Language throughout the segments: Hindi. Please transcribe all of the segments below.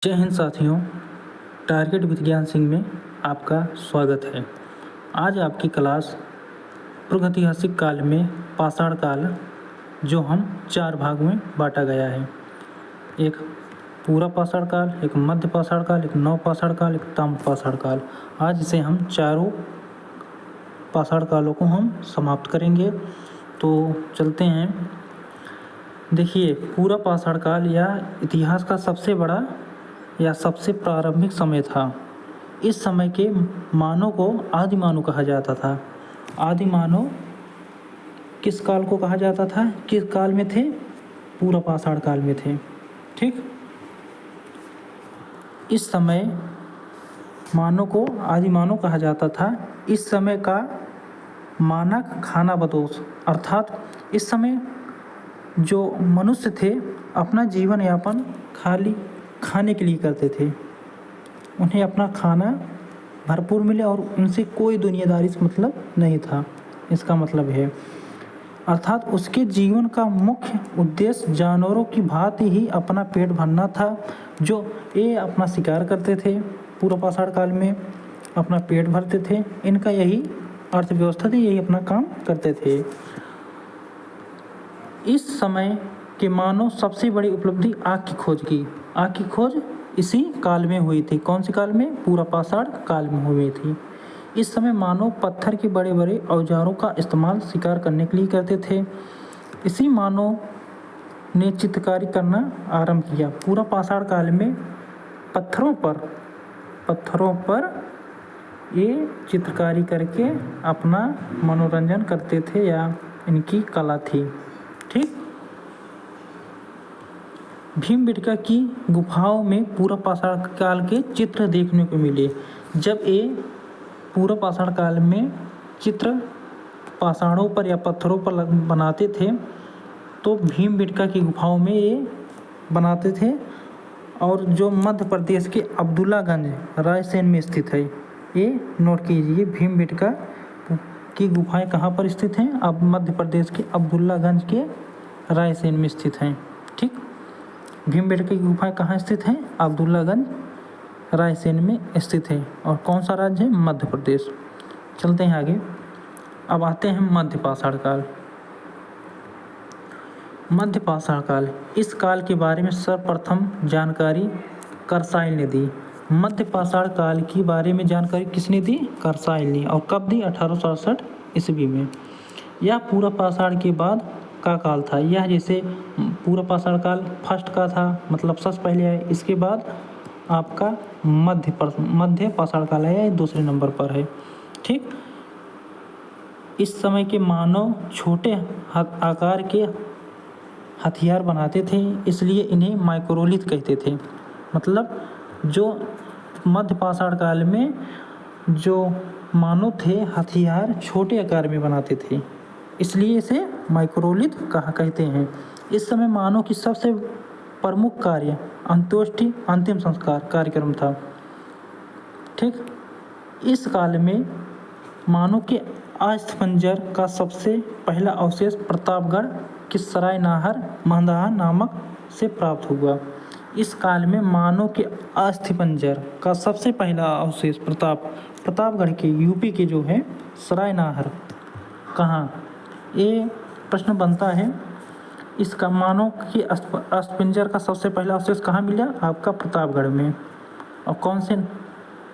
जय हिंद साथियों। टारगेट विज्ञान सिंह में आपका स्वागत है। आज आपकी क्लास प्रागैतिहासिक काल में पाषाण काल, जो हम 4 भाग में बांटा गया है। एक पूरा पाषाण काल, एक मध्य पाषाण काल, एक नव पाषाण काल, एक ताम्र पाषाण काल। आज इसे हम चारों पाषाण कालों को हम समाप्त करेंगे। तो चलते हैं। देखिए, पूरा पाषाण काल या इतिहास का सबसे बड़ा या सबसे प्रारंभिक समय था। इस समय के मानव को आदि मानव कहा जाता था। आदि मानव किस काल को कहा जाता था? किस काल में थे? पूरा पाषाण काल में थे। ठीक, इस समय मानव को आदि मानव कहा जाता था। इस समय का मानक खाना बदोश, अर्थात इस समय जो मनुष्य थे अपना जीवन यापन खाली खाने के लिए करते थे। उन्हें अपना खाना भरपूर मिले और उनसे कोई दुनियादारी से मतलब नहीं था। इसका मतलब है, अर्थात उसके जीवन का मुख्य उद्देश्य जानवरों की भांति ही अपना पेट भरना था। जो ये अपना शिकार करते थे, पूरा पाषाण काल में अपना पेट भरते थे। इनका यही अर्थव्यवस्था थी, यही अपना काम करते थे। इस समय के मानव सबसे बड़ी उपलब्धि आग की खोज की। आग की खोज इसी काल में हुई थी। कौन सी काल में? पूरा पाषाण काल में हुई थी। इस समय मानव पत्थर के बड़े बड़े औजारों का इस्तेमाल शिकार करने के लिए करते थे। इसी मानव ने चित्रकारी करना आरंभ किया। पूरा पाषाण काल में पत्थरों पर ये चित्रकारी करके अपना मनोरंजन करते थे, या इनकी कला थी। ठीक, भीमबेटका की गुफाओं में पूरा पाषाण काल के चित्र देखने को मिले। जब ये पूरा पाषाण काल में चित्र पाषाणों पर या पत्थरों पर बनाते थे, तो भीमबेटका की गुफाओं में ये बनाते थे। और जो मध्य प्रदेश के अब्दुल्लागंज रायसेन में स्थित है, ये नोट कीजिए। भीमबेटका की गुफाएं कहाँ पर स्थित हैं? अब मध्य प्रदेश के अब्दुल्लागंज के रायसेन में स्थित हैं। ठीक, भीमबेटका की गुफाएं कहाँ स्थित हैं? अब्दुल्लागंज रायसेन में स्थित है। और कौन सा राज्य है? मध्य प्रदेश। चलते हैं आगे। अब आते हैं मध्य पाषाण काल। मध्य पाषाण काल, इस काल के बारे में सर्वप्रथम जानकारी कर्साइल ने दी। मध्य पाषाण काल के बारे में जानकारी किसने दी? कर्साइल ने। और कब दी? 1867 ईस्वी में। यह पूरा पाषाण के बाद का काल था। यह जैसे पूरा पाषाण काल फर्स्ट का था, मतलब सबसे पहले है। इसके बाद आपका मध्य पाषाण काल है, या दूसरे नंबर पर है। ठीक, इस समय के मानव छोटे आकार के हथियार बनाते थे, इसलिए इन्हें माइक्रोलिथ कहते थे। मतलब जो मध्य पाषाण काल में जो मानव थे हथियार छोटे आकार में बनाते थे, इसलिए इसे माइक्रोलिथ कहते हैं। इस समय मानव की सबसे प्रमुख कार्य अंत्येष्टि अंतिम संस्कार कार्यक्रम था। ठीक, इस काल में मानव के अस्थिपंजर का सबसे पहला अवशेष प्रतापगढ़ के सराय नाहर महदाहा नामक से प्राप्त हुआ। इस काल में मानव के अस्थिपंजर का सबसे पहला अवशेष प्रतापगढ़ के यूपी के जो है सराय नाहर, कहाँ? ये प्रश्न बनता है। इसका मानव के अस्थिपंजर का सबसे पहला अवशेष कहाँ मिला? आपका प्रतापगढ़ में। और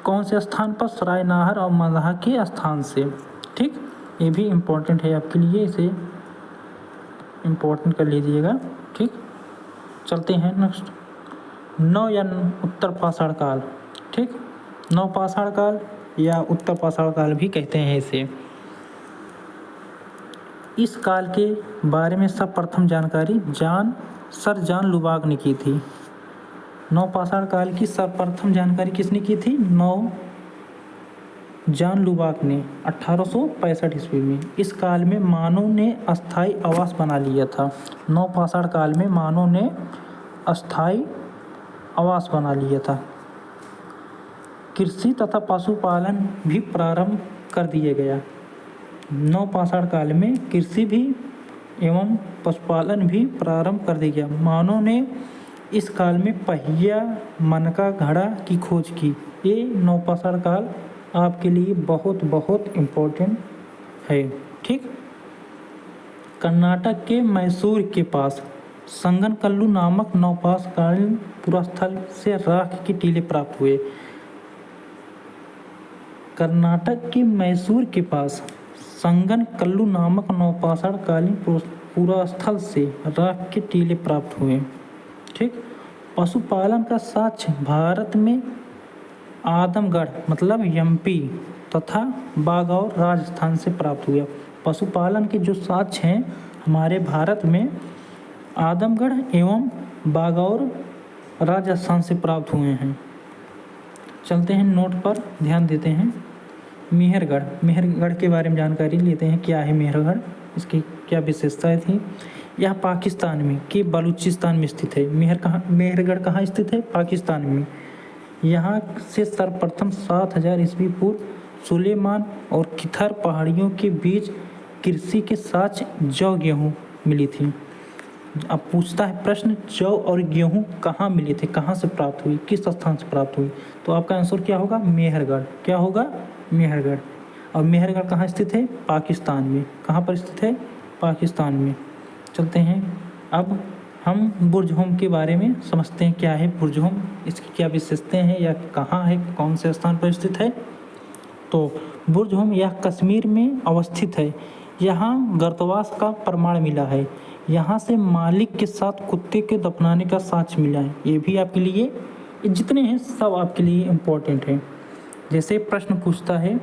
कौन से स्थान पर? सराय नाहर और महदाहा के स्थान से। ठीक, ये भी इम्पोर्टेंट है आपके लिए, इसे इम्पोर्टेंट कर लीजिएगा। ठीक, चलते हैं नेक्स्ट। नव या उत्तर पाषाण काल। ठीक, नव पाषाण काल या उत्तर पाषाण काल भी कहते हैं इसे। इस काल के बारे में सर्वप्रथम जानकारी सर जॉन लुबाक ने की थी। नव पाषाण काल की सर्वप्रथम जानकारी किसने की थी? जॉन लुबाक ने 1865 ईस्वी में। इस काल में मानव ने अस्थायी आवास बना लिया था। नव पाषाण काल में मानव ने अस्थायी आवास बना लिया था। कृषि तथा पशुपालन भी प्रारंभ कर दिया गया। नव पाषाण काल में कृषि भी एवं पशुपालन भी प्रारंभ कर दिया गया। मानव ने इस काल में पहिया मनका घड़ा की खोज की। ये नवपाषाण काल आपके लिए बहुत बहुत इम्पोर्टेंट है। ठीक। कर्नाटक के मैसूर के पास संगनकल्लू नामक नवपाषाणकालीन पुरास्थल से राख के टीले प्राप्त हुए। कर्नाटक के मैसूर के पास संगनकल्लू नामक नवपाषाणकालीन पुरास्थल से राख के टीले प्राप्त हुए। ठीक। पशुपालन का साक्ष्य भारत में आदमगढ़ मतलब एमपी तथा बागौर राजस्थान से प्राप्त हुआ। पशुपालन के जो साक्ष्य हैं हमारे भारत में आदमगढ़ एवं बागौर राजस्थान से प्राप्त हुए हैं। चलते हैं नोट पर ध्यान देते हैं। मेहरगढ़, मेहरगढ़ के बारे में जानकारी लेते हैं। क्या है मेहरगढ़, इसकी क्या विशेषताएं थी। यह पाकिस्तान में के बलूचिस्तान में स्थित है। मेहरगढ़ कहाँ स्थित है? पाकिस्तान में। यहाँ से सर्वप्रथम 7000 ईस्वी पूर्व सुलेमान और किथर पहाड़ियों के बीच कृषि के साक्ष्य जौ गेहूँ मिली थी। अब पूछता है प्रश्न, जौ और गेहूँ कहाँ मिले थे, कहाँ से प्राप्त हुई, किस स्थान से प्राप्त हुई? तो आपका आंसर क्या होगा? मेहरगढ़। क्या होगा? मेहरगढ़। और मेहरगढ़ कहाँ स्थित है? पाकिस्तान में। कहाँ पर स्थित है? पाकिस्तान में। चलते हैं अब हम बुर्जहोम के बारे में समझते हैं। क्या है बुर्जहोम, इसकी क्या विशेषताएं हैं या कहाँ है, कौन से स्थान पर स्थित है? तो बुर्जहोम यह कश्मीर में अवस्थित है। यहाँ गर्तवास का प्रमाण मिला है। यहाँ से मालिक के साथ कुत्ते के दफनाने का साक्ष्य मिला है। ये भी आपके लिए, जितने हैं सब आपके लिए इम्पोर्टेंट है। जैसे प्रश्न पूछता है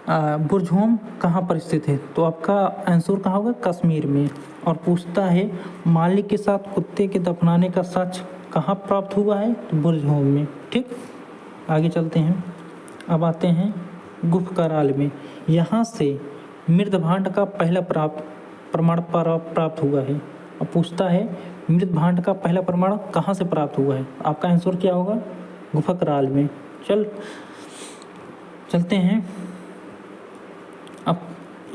बुर्जहोम कहाँ पर स्थित है, तो आपका आंसर कहाँ होगा? कश्मीर में। और पूछता है मालिक के साथ कुत्ते के दफनाने का साक्ष्य कहाँ प्राप्त हुआ है, तो बुर्जहोम में। ठीक। आगे चलते हैं। अब आते हैं गुफकराल में। यहाँ से मृदभांड का पहला प्रमाण प्राप्त हुआ है। अब पूछता है मृदभांड का पहला प्रमाण कहाँ से प्राप्त हुआ है, आपका आंसर क्या होगा? गुफकराल में। चलते हैं। अब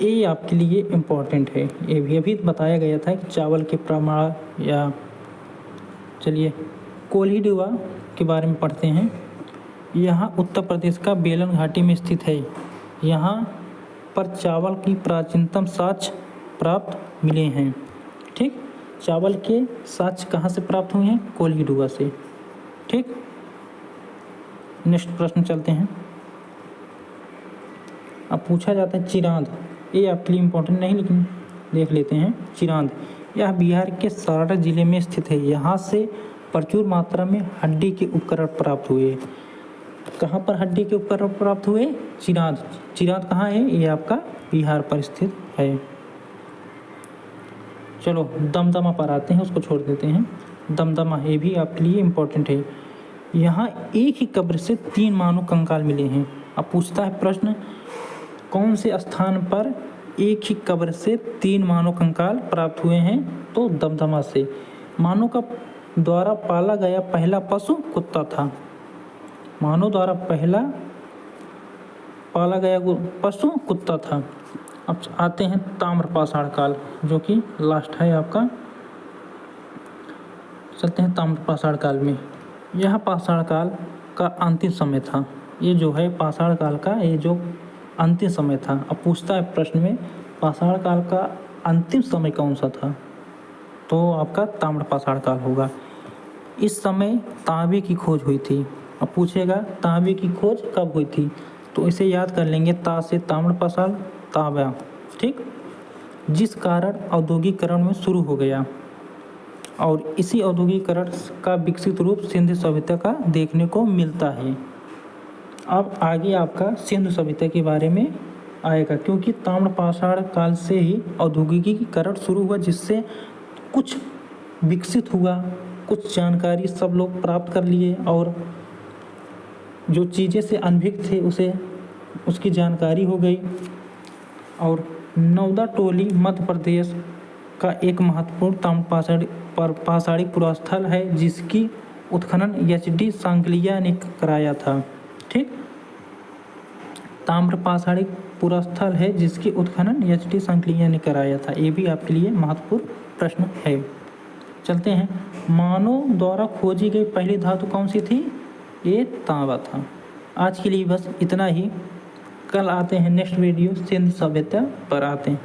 ये आपके लिए इम्पोर्टेंट है, ये भी अभी बताया गया था कि चावल के प्रमाण या चलिए कोल्हीडुआ के बारे में पढ़ते हैं। यहाँ उत्तर प्रदेश का बेलन घाटी में स्थित है। यहाँ पर चावल की प्राचीनतम साक्ष्य प्राप्त मिले हैं। ठीक। चावल के साक्ष्य कहाँ से प्राप्त हुए हैं? कोल्हीडुआ से। ठीक। नेक्स्ट प्रश्न चलते हैं। अब पूछा जाता है चिरांद, ये आपके लिए इम्पोर्टेंट नहीं लेकिन देख लेते हैं। चिरांद यह बिहार के सारण जिले में स्थित है। यहाँ से प्रचुर मात्रा में हड्डी के उपकरण प्राप्त हुए। कहाँ पर हड्डी के उपकरण प्राप्त हुए? चिरांद। चिरांद कहाँ है? ये आपका बिहार पर स्थित है। चलो दमदमा पर आते हैं, उसको छोड़ देते हैं। दमदमा ये भी आपके लिए इम्पोर्टेंट है। यहाँ एक ही कब्र से 3 मानव कंकाल मिले हैं। अब पूछता है प्रश्न, कौन से स्थान पर एक ही कब्र से 3 मानव कंकाल प्राप्त हुए हैं? तो दमदमा से। मानव का द्वारा पाला गया पहला पशु कुत्ता था। मानव द्वारा पहला पाला गया पशु कुत्ता था। अब आते हैं ताम्रपाषाण काल, जो कि लास्ट है आपका। चलते हैं ताम्रपाषाण काल में। यह पाषाण काल का अंतिम समय था। ये जो है पाषाण काल का ये जो अंतिम समय था। अब पूछता है प्रश्न में पाषाण काल का अंतिम समय कौन सा था, तो आपका ताम्रपाषाण काल होगा। इस समय तांबे की खोज हुई थी। अब पूछेगा तांबे की खोज कब हुई थी, तो इसे याद कर लेंगे, ता से ताम्रपाषाण तांबा। ठीक। जिस कारण औद्योगिकरण में शुरू हो गया और इसी औद्योगिकरण का विकसित रूप सिंधु सभ्यता का देखने को मिलता है। अब आगे आपका सिंधु सभ्यता के बारे में आएगा, क्योंकि ताम्रपाषाण काल से ही औद्योगिकीकरण शुरू हुआ, जिससे कुछ विकसित हुआ, कुछ जानकारी सब लोग प्राप्त कर लिए और जो चीज़ें से अनभिज्ञ थे उसे उसकी जानकारी हो गई। और नौदा टोली मध्य प्रदेश का एक महत्वपूर्ण ताम्रपाषाणिक पुरास्थल है, जिसकी उत्खनन एच.डी. सांकलिया ने कराया था। ठीक। ताम्रपाषाणिक पुरास्थल है जिसकी उत्खनन एच.डी. सांकलिया ने कराया था। ये भी आपके लिए महत्वपूर्ण प्रश्न है। चलते हैं। मानव द्वारा खोजी गई पहली धातु कौन सी थी? ये तांबा था। आज के लिए बस इतना ही। कल आते हैं नेक्स्ट वीडियो सिंधु सभ्यता पर आते हैं।